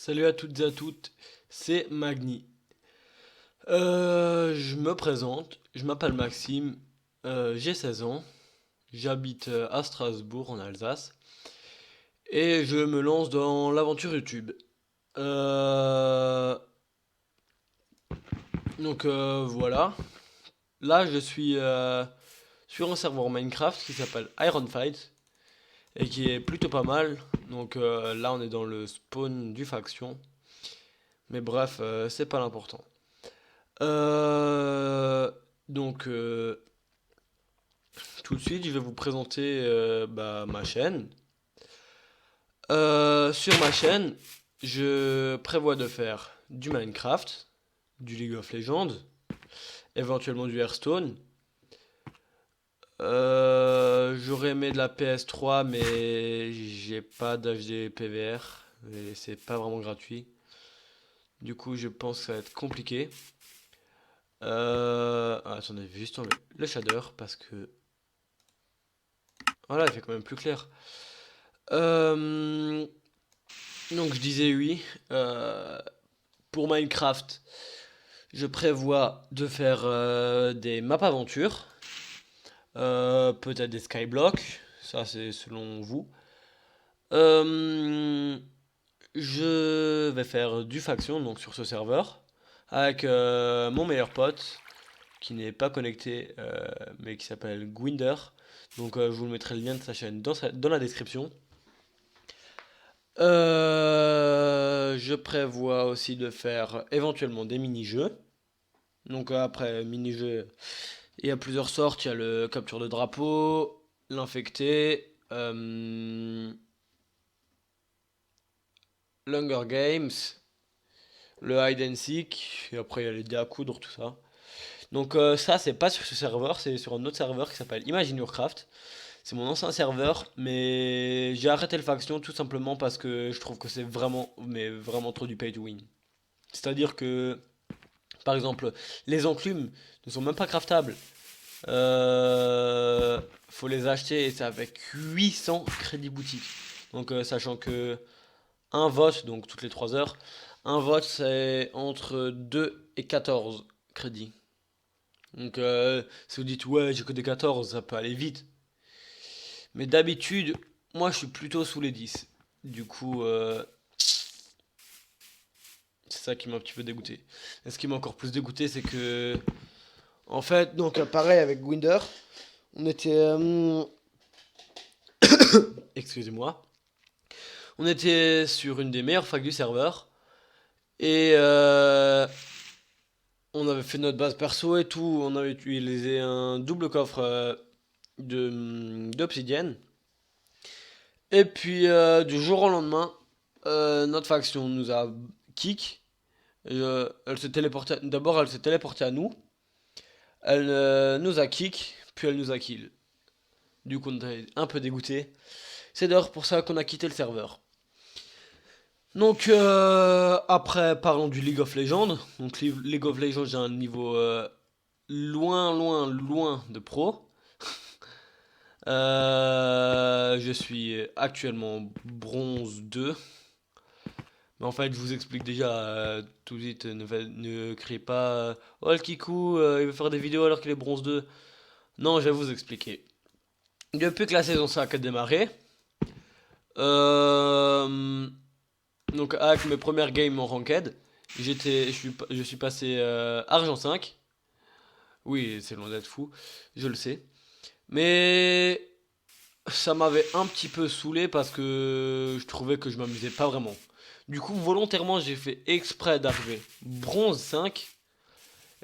Salut à toutes et à toutes, c'est Magni. Je me présente, je m'appelle Maxime, j'ai 16 ans, j'habite à Strasbourg en Alsace et je me lance dans l'aventure YouTube. Euh, voilà, là je suis sur un serveur Minecraft qui s'appelle Iron Fight et qui est plutôt pas mal. Là on est dans le spawn du faction, mais bref, c'est pas l'important. Euh, donc, tout de suite, je vais vous présenter ma chaîne. Sur ma chaîne, je prévois de faire du Minecraft, du League of Legends, éventuellement du Hearthstone. J'aurais aimé de la PS3, mais j'ai pas d'HD PVR et c'est pas vraiment gratuit. Du coup, je pense que ça va être compliqué. Attendez, juste le shader parce que voilà, il fait quand même plus clair. Euh, donc je disais oui. Pour Minecraft, je prévois de faire des maps aventures, peut-être des skyblocks, ça c'est selon vous. Euh, je vais faire du faction donc sur ce serveur avec mon meilleur pote qui n'est pas connecté mais qui s'appelle Gwinder. Je vous mettrai le lien de sa chaîne dans la description. Je prévois aussi de faire éventuellement des mini-jeux. Après, mini-jeux, il y a plusieurs sortes. Il y a le capture de drapeau, l'infecté, l'Hunger Games, le hide and seek, et après il y a les dés à coudre, tout ça. Ça, c'est pas sur ce serveur, c'est sur un autre serveur qui s'appelle Imagine Your Craft. C'est mon ancien serveur, mais j'ai arrêté le faction tout simplement parce que je trouve que c'est vraiment, mais vraiment trop du pay to win. C'est-à-dire que, par exemple, les enclumes ne sont même pas craftables. Faut les acheter et c'est avec 800 crédits boutique. Sachant que un vote, donc toutes les 3 heures, un vote c'est entre 2 et 14 crédits. Si vous dites ouais, j'ai que des 14, ça peut aller vite. Mais d'habitude, moi je suis plutôt sous les 10. Du coup, c'est ça qui m'a un petit peu dégoûté. Et ce qui m'a encore plus dégoûté, c'est que, en fait, pareil avec Gwinder, on était, excusez-moi, on était sur une des meilleures facs du serveur et on avait fait notre base perso et tout. On avait utilisé un double coffre d'obsidienne. Et puis du jour au lendemain, notre faction nous a kick. Elle s'est téléportée. D'abord, elle s'est téléportée à nous. Elle nous a kick, puis elle nous a kill. Du coup, on était un peu dégoûté. C'est d'ailleurs pour ça qu'on a quitté le serveur. Après, parlons du League of Legends. Donc, League of Legends, j'ai un niveau loin, loin, loin de pro. Je suis actuellement bronze 2. Mais en fait, je vous explique déjà tout de suite, ne criez pas oh le Kikou, il veut faire des vidéos alors qu'il est bronze 2. Non, je vais vous expliquer. Depuis que la saison 5 a démarré, euh, avec mes premières games en ranked, je suis passé argent 5. Oui, c'est loin d'être fou, je le sais. Mais ça m'avait un petit peu saoulé parce que je trouvais que je m'amusais pas vraiment. Du coup, volontairement, j'ai fait exprès d'arriver bronze 5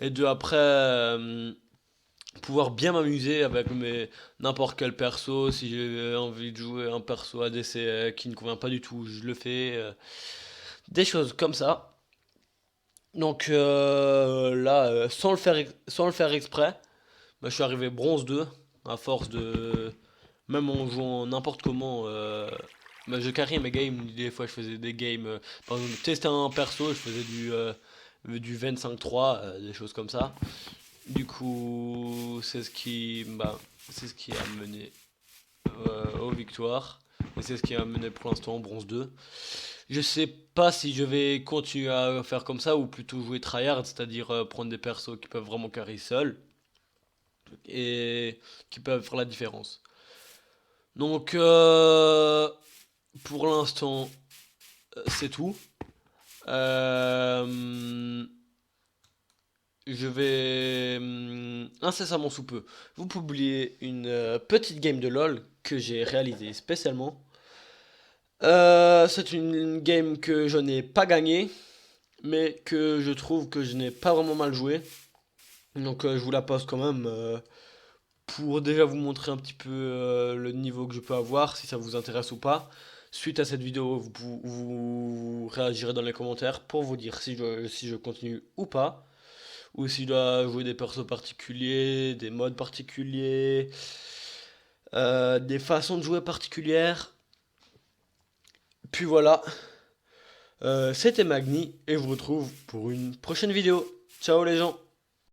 et de après pouvoir bien m'amuser avec mes n'importe quel perso. Si j'ai envie de jouer un perso ADC qui ne convient pas du tout, je le fais. Des choses comme ça. Sans le faire exprès, je suis arrivé bronze 2 à force de même en jouant n'importe comment. Je carry mes games. Des fois, je faisais des games. Par exemple, tester un perso, je faisais du 25-3, des choses comme ça. Du coup, c'est ce qui a mené aux victoires. Et c'est ce qui a mené pour l'instant en bronze 2. Je sais pas si je vais continuer à faire comme ça ou plutôt jouer tryhard, c'est-à-dire prendre des persos qui peuvent vraiment carry seuls et qui peuvent faire la différence. Donc pour l'instant c'est tout. Euh, je vais incessamment sous peu vous publier une petite game de LoL que j'ai réalisée spécialement. C'est une game que je n'ai pas gagnée, mais que je trouve que je n'ai pas vraiment mal joué. Donc je vous la poste quand même pour déjà vous montrer un petit peu le niveau que je peux avoir, si ça vous intéresse ou pas. Suite à cette vidéo, vous réagirez dans les commentaires pour vous dire si je continue ou pas. Ou si je dois jouer des persos particuliers, des modes particuliers, des façons de jouer particulières. Puis voilà, c'était Magni et je vous retrouve pour une prochaine vidéo. Ciao les gens!